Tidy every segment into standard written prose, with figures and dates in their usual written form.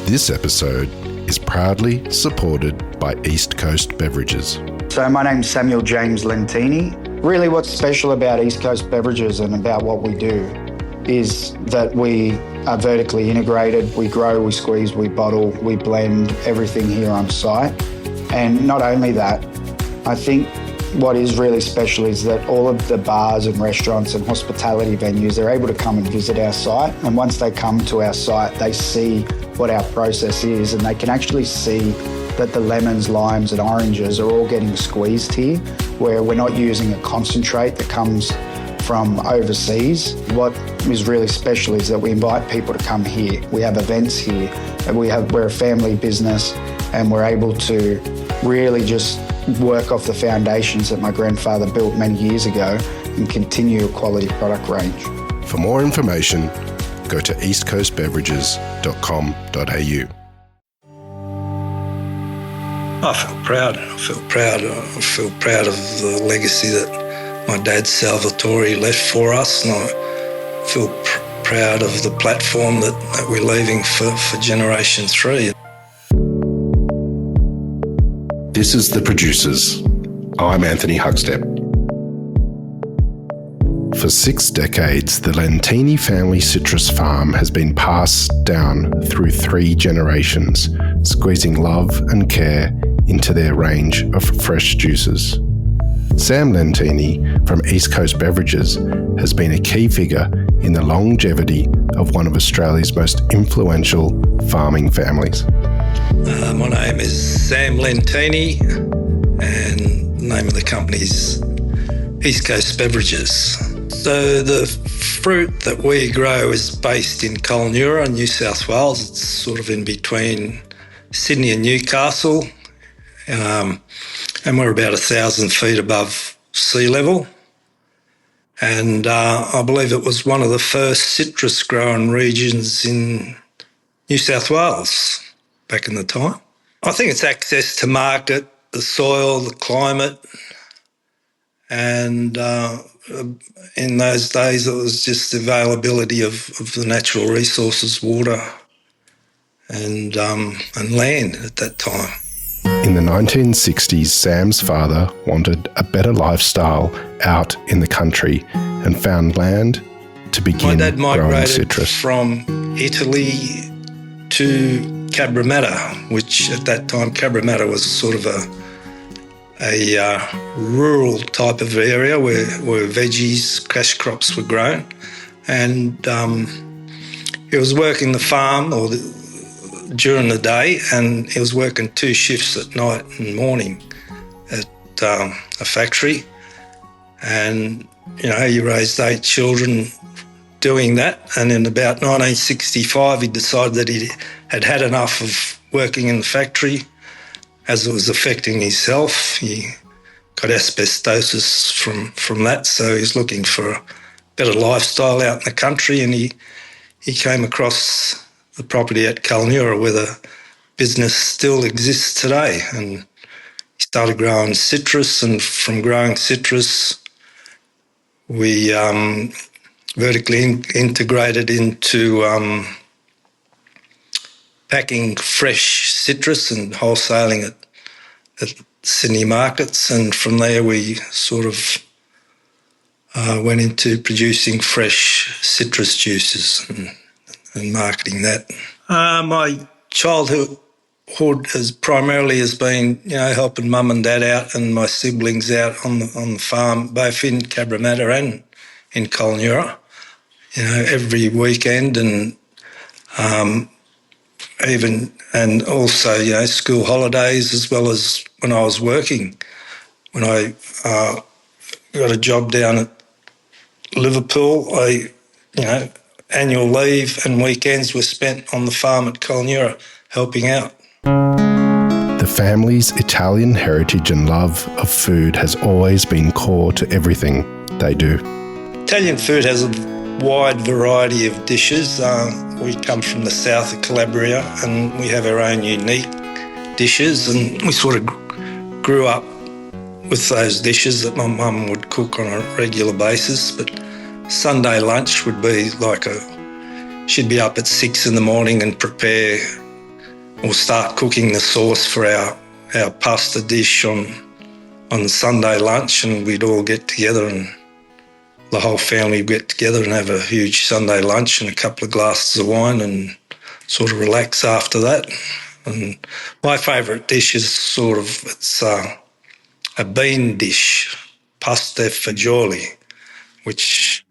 This episode is proudly supported by EastCoast Beverages. So my name's Samuel James Lentini. Really what's special about EastCoast Beverages and about what we do is that we are vertically integrated. We grow, we squeeze, we bottle, we blend everything here on site. And not only that, I think what is really special is that all of the bars and restaurants and hospitality venues, they're able to come and visit our site. And once they come to our site, they see what our process is, and they can actually see that the lemons, limes and oranges are all getting squeezed here, where we're not using a concentrate that comes from overseas. What is really special is that we invite people to come here. We have events here, and we're a family business, and we're able to really just work off the foundations that my grandfather built many years ago and continue a quality product range. For more information, go to eastcoastbeverages.com.au. I feel proud. I feel proud of the legacy that my dad Salvatore left for us, and I feel proud of the platform that we're leaving for Generation 3. This is The Producers. I'm Anthony Huckstep. For 6 decades, the Lentini Family citrus farm has been passed down through 3 generations, squeezing love and care into their range of fresh juices. Sam Lentini from EastCoast Beverages has been a key figure in the longevity of one of Australia's most influential farming families. My name is Sam Lentini, and the name of the company is EastCoast Beverages. So the fruit that we grow is based in Kulnura, New South Wales. It's sort of in between Sydney and Newcastle, and we're about 1,000 feet above sea level. And I believe it was one of the first citrus growing regions in New South Wales back in the time. I think it's access to market, the soil, the climate, and in those days it was just the availability of the natural resources, water and land at that time. In the 1960s, Sam's father wanted a better lifestyle out in the country and found land to begin growing citrus. My dad migrated from Italy to Cabramatta, which at that time Cabramatta was sort of a rural type of area where veggies, cash crops were grown. And he was working the farm during the day, and he was working 2 shifts at night and morning at a factory. And, he raised 8 children doing that. And in about 1965, he decided that he had had enough of working in the factory as it was affecting his health. He got asbestosis from that, so he's looking for a better lifestyle out in the country, and he came across the property at Kulnura where the business still exists today, and he started growing citrus, and from growing citrus we vertically integrated into packing fresh citrus and wholesaling it at Sydney markets. And from there we sort of went into producing fresh citrus juices and marketing that. My childhood has primarily been, helping mum and dad out and my siblings out on the farm, both in Cabramatta and in Kulnura, every weekend, and also, school holidays, as well as when I was working. When I got a job down at Liverpool, annual leave and weekends were spent on the farm at Kulnura helping out. The family's Italian heritage and love of food has always been core to everything they do. Italian food has a wide variety of dishes. We come from the south of Calabria, and we have our own unique dishes, and we sort of grew up with those dishes that my mum would cook on a regular basis. But Sunday lunch would be she'd be up at 6 in the morning and prepare or start cooking the sauce for our pasta dish on Sunday lunch, and we'd all get together and the whole family would get together and have a huge Sunday lunch and a couple of glasses of wine and sort of relax after that. And my favourite dish is it's a bean dish, pasta fagioli, which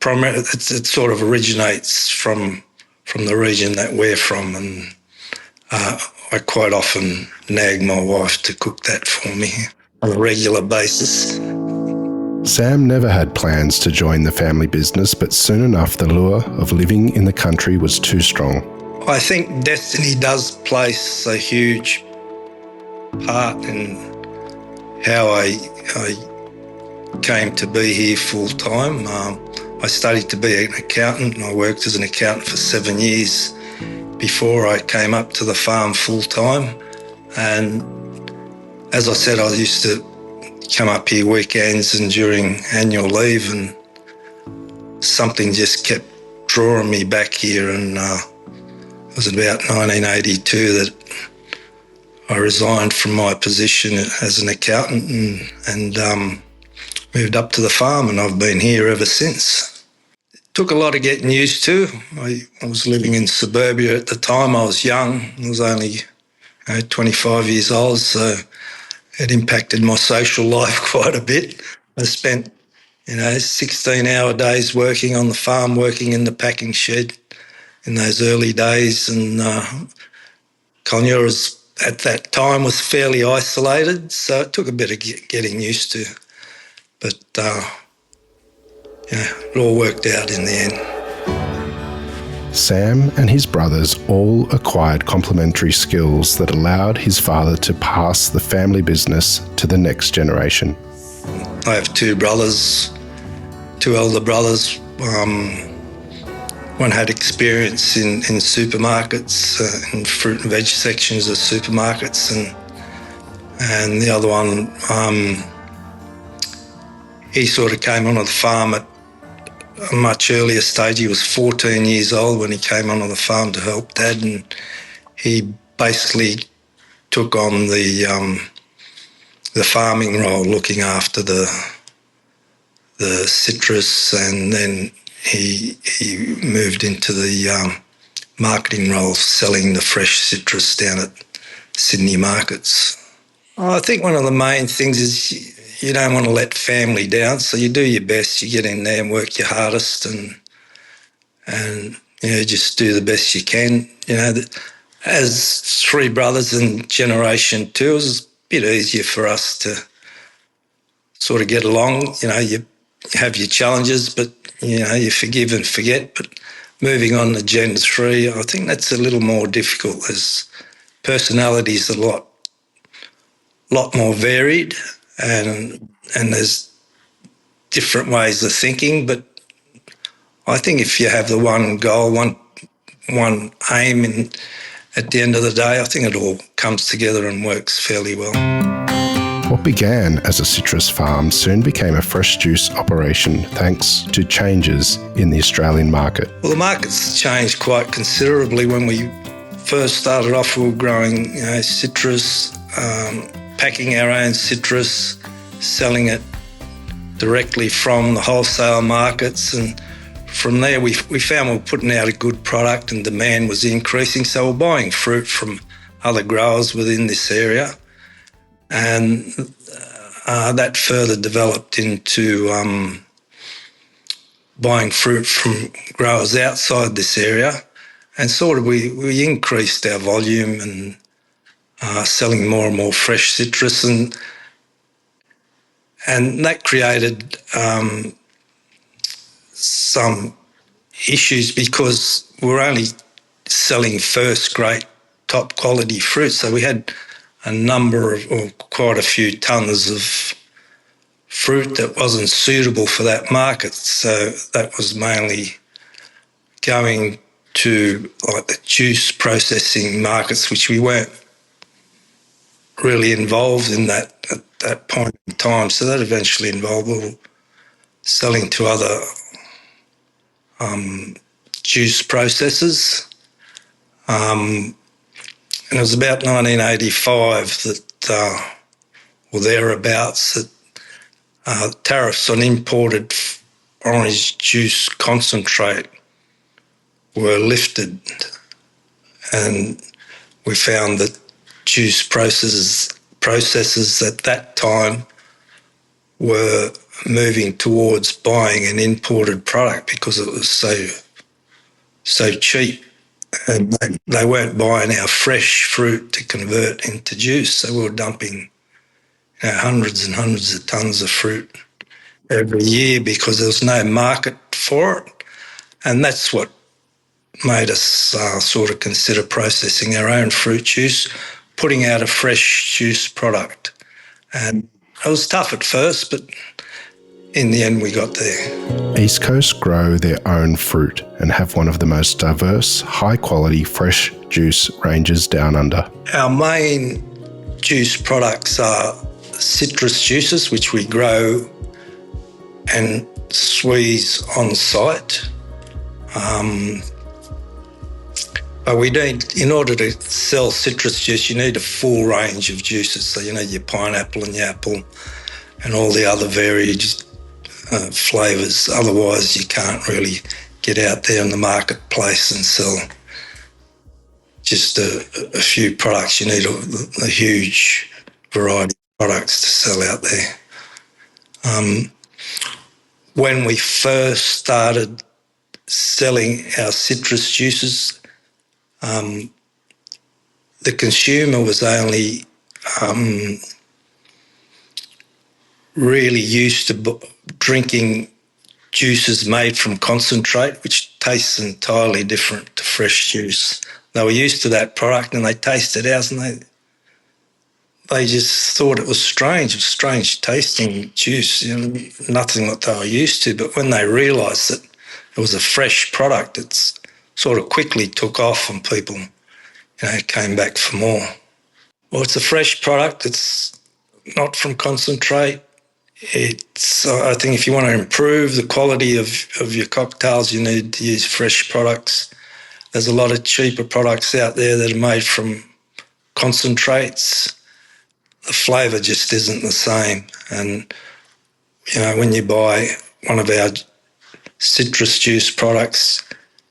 primarily it sort of originates from the region that we're from, and I quite often nag my wife to cook that for me on a regular basis. Sam never had plans to join the family business, but soon enough the lure of living in the country was too strong. I think destiny does place a huge part in how I came to be here full time. I studied to be an accountant, and I worked as an accountant for 7 years before I came up to the farm full time. And as I said, I used to come up here weekends and during annual leave, and something just kept drawing me back here. And it was about 1982 that I resigned from my position as an accountant and moved up to the farm, and I've been here ever since. It took a lot of getting used to. I was living in suburbia at the time. I was young. I was only 25 years old, so it impacted my social life quite a bit. I spent 16-hour days working on the farm, working in the packing shed in those early days, and Colnura at that time was fairly isolated, so it took a bit of getting used to. But it all worked out in the end. Sam and his brothers all acquired complementary skills that allowed his father to pass the family business to the next generation. I have two brothers, two elder brothers. One had experience in supermarkets, in fruit and veg sections of supermarkets, and the other one, he sort of came onto the farm at a much earlier stage. He was 14 years old when he came onto the farm to help Dad, and he basically took on the farming role, looking after the citrus, and then he moved into the marketing role, selling the fresh citrus down at Sydney markets. I think one of the main things is you don't want to let family down, so you do your best. You get in there and work your hardest, and just do the best you can. As three brothers in generation two, it was a bit easier for us to sort of get along. You have your challenges, but you forgive and forget. But moving on to Gen 3, I think that's a little more difficult, as personalities are a lot more varied, and there's different ways of thinking. But I think if you have the one goal, one aim, and at the end of the day, I think it all comes together and works fairly well. What began as a citrus farm soon became a fresh juice operation thanks to changes in the Australian market. Well, the market's changed quite considerably. When we first started off, we were growing citrus, packing our own citrus, selling it directly from the wholesale markets, and from there we found we were putting out a good product and demand was increasing, so we're buying fruit from other growers within this area. And that further developed into buying fruit from growers outside this area, and sort of we increased our volume and selling more and more fresh citrus, and that created some issues because we're only selling first-rate, top-quality fruit, so we had quite a few tonnes of fruit that wasn't suitable for that market. So that was mainly going to like the juice processing markets, which we weren't really involved in that at that point in time. So that eventually involved selling to other juice processors. And it was about 1985 that, or thereabouts, that tariffs on imported orange juice concentrate were lifted, and we found that juice processors at that time were moving towards buying an imported product because it was so cheap, and they weren't buying our fresh fruit to convert into juice. So we were dumping hundreds and hundreds of tons of fruit every year because there was no market for it, and that's what made us sort of consider processing our own fruit juice, putting out a fresh juice product. And it was tough at first, but in the end we got there. East Coast grow their own fruit and have one of the most diverse, high-quality fresh juice ranges down under. Our main juice products are citrus juices, which we grow and squeeze on site. But we need, in order to sell citrus juice, you need a full range of juices. So you need your pineapple and your apple and all the other varied flavours. Otherwise, you can't really get out there in the marketplace and sell just a few products. You need a huge variety of products to sell out there. When we first started selling our citrus juices, the consumer was only really used to drinking juices made from concentrate, which tastes entirely different to fresh juice. They were used to that product and they tasted ours and they just thought it was strange tasting juice, nothing that they were used to. But when they realised that it was a fresh product, it's sort of quickly took off and people, came back for more. Well, it's a fresh product. It's not from concentrate. I think if you want to improve the quality of your cocktails, you need to use fresh products. There's a lot of cheaper products out there that are made from concentrates. The flavour just isn't the same. And, when you buy one of our citrus juice products,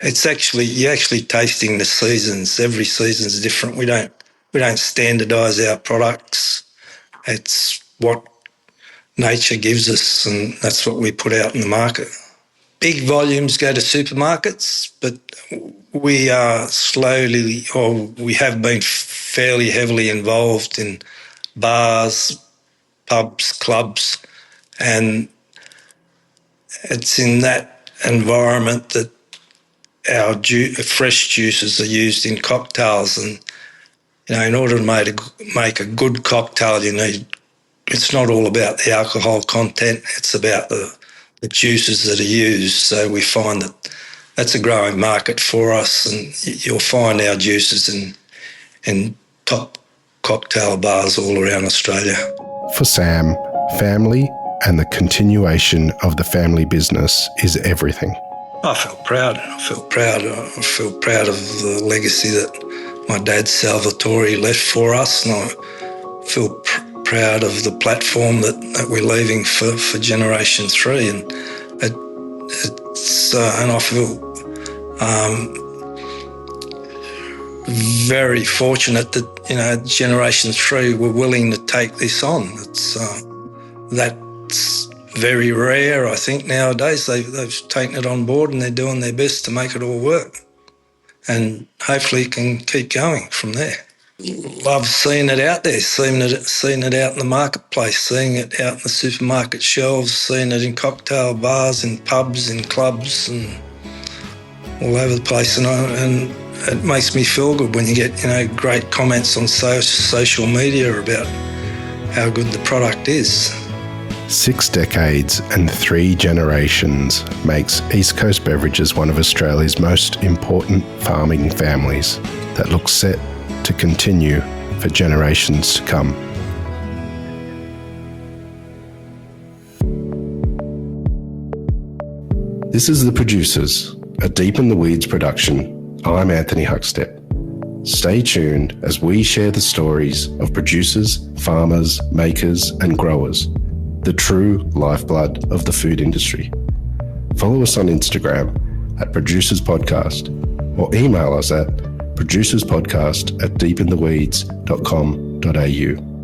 you're actually tasting the seasons. Every season's different. We don't standardise our products. It's what nature gives us, and that's what we put out in the market. Big volumes go to supermarkets, but we are we have been fairly heavily involved in bars, pubs, clubs, and it's in that environment that our fresh juices are used in cocktails. And, in order to make a good cocktail, it's not all about the alcohol content, it's about the juices that are used. So we find that that's a growing market for us, and you'll find our juices in top cocktail bars all around Australia. For Sam, family and the continuation of the family business is everything. I feel proud. I feel proud of the legacy that my dad Salvatore left for us, and I feel proud of the platform that we're leaving for Generation 3. And and I feel very fortunate that Generation 3 were willing to take this on. That's very rare, I think, nowadays. They've taken it on board and they're doing their best to make it all work. And hopefully it can keep going from there. Love seeing it out there, seeing it out in the marketplace, seeing it out in the supermarket shelves, seeing it in cocktail bars, in pubs, in clubs, and all over the place. And it makes me feel good when you get, great comments on social media about how good the product is. 6 decades and 3 generations makes East Coast Beverages one of Australia's most important farming families that looks set to continue for generations to come. This is The Producers, a Deep in the Weeds production. I'm Anthony Huckstep. Stay tuned as we share the stories of producers, farmers, makers, and growers, the true lifeblood of the food industry. Follow us on Instagram at Producers Podcast or email us at producerspodcast@deepintheweeds.com.au.